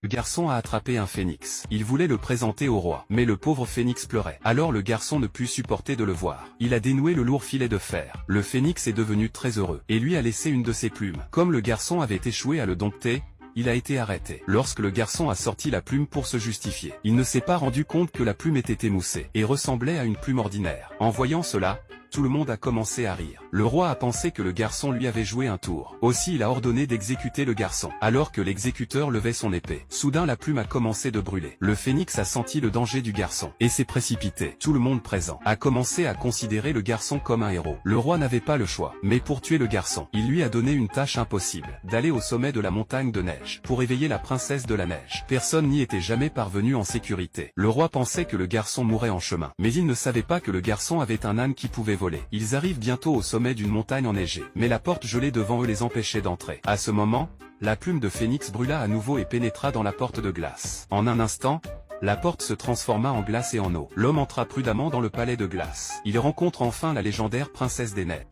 garçon a attrapé un phénix. Il voulait le présenter au roi, mais le pauvre phénix pleurait. Alors le garçon ne put supporter de le voir. Il a dénoué le lourd filet de fer. Le phénix est devenu très heureux, et lui a laissé une de ses plumes. Comme le garçon avait échoué à le dompter, il a été arrêté. Lorsque le garçon a sorti la plume pour se justifier, il ne s'est pas rendu compte que la plume était émoussée, et ressemblait à une plume ordinaire. En voyant cela, tout le monde a commencé à rire. Le roi a pensé que le garçon lui avait joué un tour. Aussi il a ordonné d'exécuter le garçon. Alors que l'exécuteur levait son épée, soudain la plume a commencé de brûler. Le phénix a senti le danger du garçon, et s'est précipité. Tout le monde présent a commencé à considérer le garçon comme un héros. Le roi n'avait pas le choix, mais pour tuer le garçon, il lui a donné une tâche impossible, d'aller au sommet de la montagne de neige, pour éveiller la princesse de la neige. Personne n'y était jamais parvenu en sécurité. Le roi pensait que le garçon mourrait en chemin, mais il ne savait pas que le garçon avait un âne qui pouvait voler. Ils arrivent bientôt au sommet d'une montagne enneigée, mais la porte gelée devant eux les empêchait d'entrer. À ce moment, la plume de phénix brûla à nouveau et pénétra dans la porte de glace. En un instant, la porte se transforma en glace et en eau. L'homme entra prudemment dans le palais de glace. Il rencontre enfin la légendaire princesse des neiges.